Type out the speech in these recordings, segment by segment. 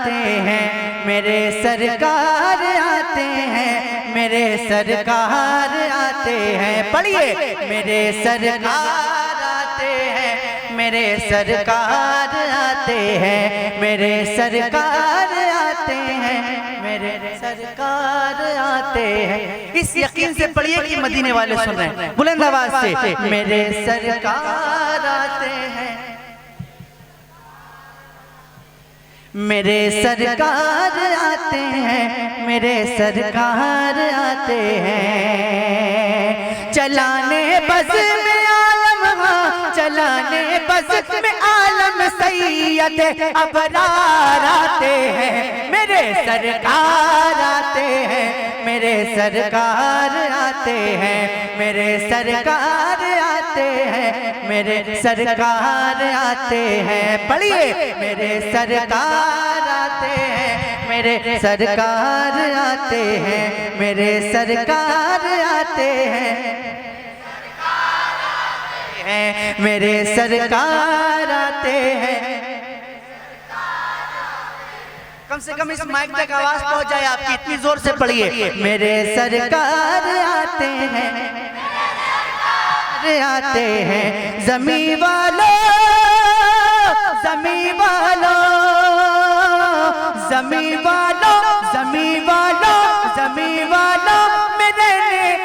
आते हैं, मेरे सरकार आते हैं, मेरे सरकार आते हैं। पढ़िए, मेरे सरकार आते हैं, मेरे सरकार आते हैं, मेरे सरकार आते हैं, मेरे सरकार आते हैं। इस यकीन से पढ़िए कि मदीने वाले सुन रहे हैं, बुलंद आवाज से, मेरे सरकार आते हैं, मेरे सरकार आते हैं, मेरे सरकार आते हैं। चलाने बज़ में आलम, हाँ चलाने बज़ में आलम सैयद अबरार आते हैं, मेरे सरकार आते हैं, मेरे सरकार आते हैं, मेरे सरकार आते हैं, मेरे सरकार आते हैं। पढ़िए, मेरे सरकार आते हैं, मेरे सरकार आते हैं, मेरे सरकार आते हैं, मेरे सरकार आते हैं। कम से कम इस माइक तक आवाज पहुंच जाए आपकी, इतनी जोर से पढ़िए, मेरे सरकार आते हैं, आते हैं। ज़मीं वालों, ज़मीं वालों, ज़मीं वालों, ज़मीं वालों, ज़मीं वालों, मेरे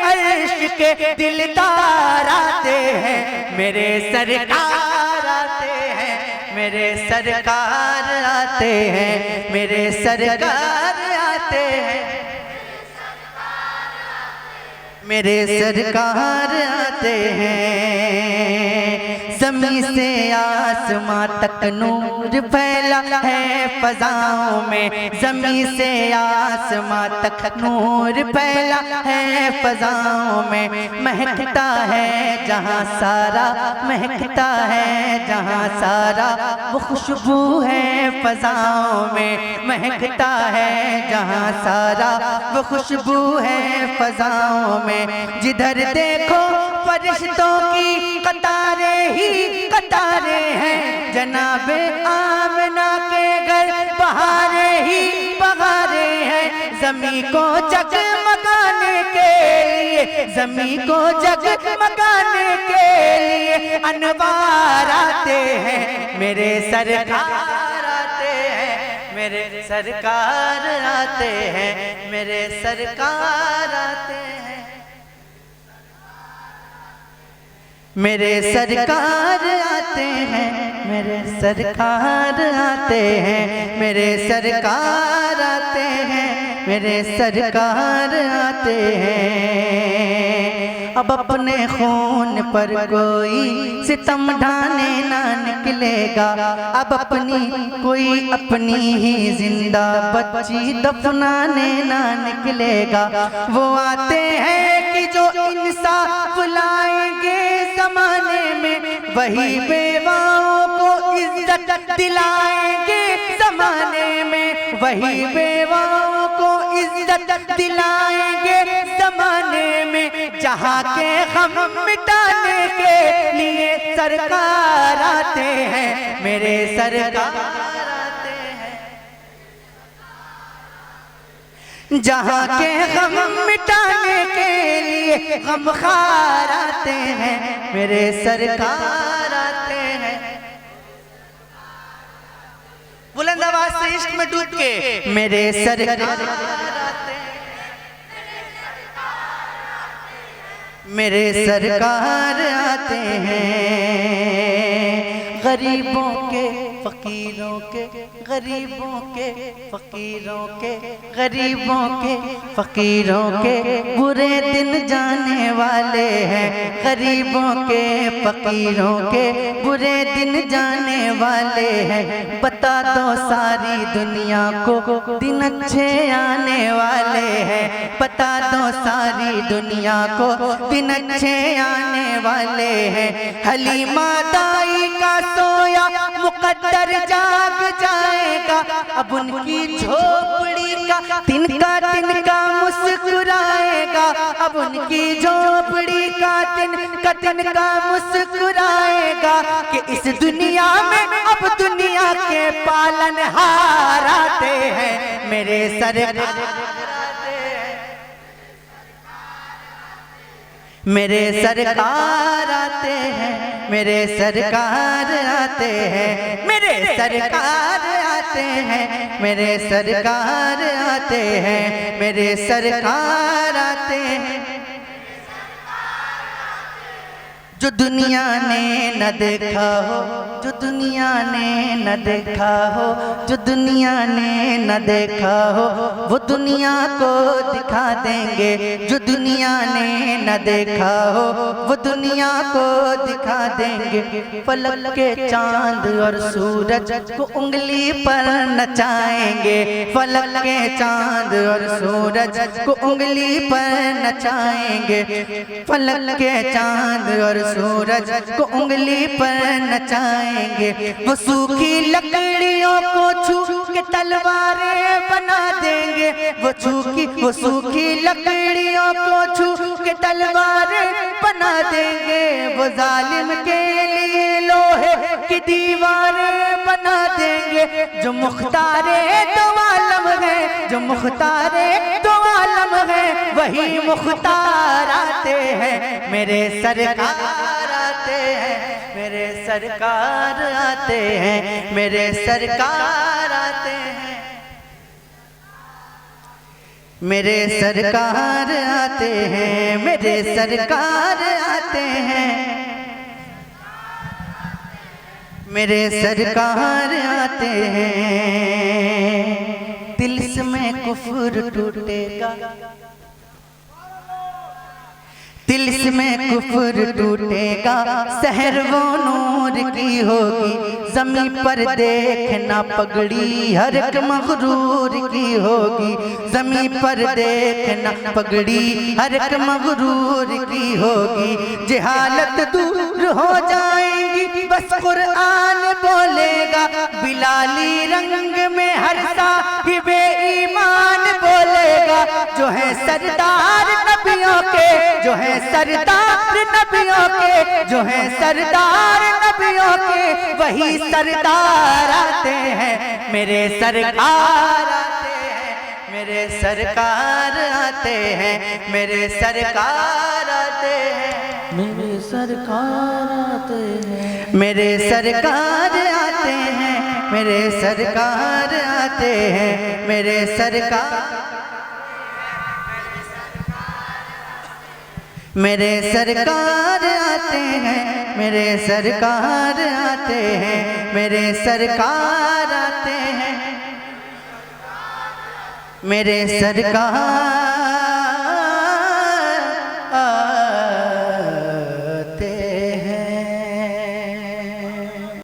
अर्श के दिलदार आते हैं, मेरे सरकार आते हैं, मेरे सरकार आते हैं, मेरे सरकार आते हैं, मेरे सरकार आते हैं। ज़मीं से आसमां तक नूर फैला है फ़ज़ाओं में, ज़मीं से आसमां तक नूर फैला है फ़ज़ाओं में। महकता है जहाँ सारा, महकता है जहाँ सारा, वो खुशबू है फ़ज़ाओं में। महकता है जहाँ सारा, वो खुशबू है फ़ज़ाओं में। जिधर देखो फरिश्तों की कतारें ही कतारें हैं, जनाबे आमना के घर बहारें ही बहारें हैं। ज़मीं को जगमगाने के लिए, ज़मीं को जगमगाने के लिए अनवार आते हैं, मेरे सरकार आते हैं, मेरे सरकार आते हैं, मेरे सरकार आते हैं, मेरे सरकार आते हैं, मेरे सरकार आते हैं, मेरे सरकार आते हैं, मेरे सरकार आते हैं। अब अपने खून पर कोई सितम ढाने ना निकलेगा, अब अपनी कोई अपनी ही जिंदा बच्ची दफनाने ना निकलेगा। वो आते हैं कि जो इंसाफ लाएंगे ज़माने में, वही बेवाओं को इज्जत दिलाएंगे ज़माने में, वही बेवाओं को इज्जत दिलाएंगे ज़माने में। जहाँ के गम मिटाने के लिए सरकार आते हैं, मेरे सरकार आते हैं। जहाँ के गम मिटाने के लिए गमखार आते हैं, मेरे सरकार आते हैं। बुलंद आवाज से इश्क में डूब के, मेरे सरकार आते हैं, मेरे सरकार आते हैं। गरीबों के फकीरों के, गरीबों के फकीरों के, गरीबों के फकीरों के बुरे दिन जाने वाले हैं। गरीबों के फकीरों के बुरे दिन जाने वाले हैं। बता दो सारी दुनिया को दिन अच्छे आने वाले हैं। बता दो सारी दुनिया को दिन अच्छे आने वाले हैं। हलीमा दाई का सोया मुकद्दर जाग जाएगा, अब उनकी झोपड़ी का तिनका तिनका मुस्कुराएगा, अब उनकी झोपड़ी का तिनका तिनका मुस्कुराएगा कि इस दुनिया में अब दुनिया के पालनहार आते आते हैं, मेरे सरकार मेरे सरकार आते हैं, मेरे सरकार आते हैं, मेरे सरकार आते हैं, मेरे सरकार आते हैं, मेरे सरकार आते हैं। जो दुनिया ने न देखा हो, जो दुनिया ने न देखा हो, जो दुनिया ने न देखा हो, वो दुनिया को दिखा देंगे। जो दुनिया ने न देखा हो, वो दुनिया को दिखा देंगे। फलक के चांद और सूरज को उंगली पर नचाएंगे, फलक के चांद और सूरज को उंगली पर नचाएंगे, फलक के चांद और सूरज को उंगली पर नचाएंगे। वो सूखी लकड़ियों को छू के तलवारें बना देंगे, वो सूखी लकड़ियों को छू के तलवारें बना देंगे। वो जालिम के लिए लोहे की दीवारें बना देंगे। जो मुख्तारे दो आलम है, जो मुख्तारे दो आलम है, वही मुख्तार आते हैं, मेरे सरकार आते हैं, मेरे सरकार आते हैं, मेरे सरकार आते हैं, मेरे सरकार आते हैं, मेरे सरकार आते हैं, मेरे सरकार आते हैं। दिल में कुफ्र टूटेगा, दिल में कुफ्र टूटेगा, सहर वो नूर की होगी। ज़मीं पर देखना पगड़ी हर एक मगरूर की होगी, ज़मीं पर देखना पगड़ी हर एक मगरूर की होगी। जहालत दूर हो जाएगी, बस कुरान बोलेगा। बिलाली रंग में हर साहिबे ईमान बोलेगा। जो है सरदार नबियों के, जो है सरदार नबियों के, जो है सरदार नबियों के, वही सरदार आते हैं, मेरे सरकार आते हैं, मेरे सरकार आते हैं, मेरे सरकार आते हैं, मेरे सरकार आते हैं, मेरे सरकार आते हैं, मेरे सरकार आते हैं, मेरे सरकार, मेरे सरकार आते हैं, मेरे सरकार आते हैं, मेरे सरकार आते हैं, मेरे सरकार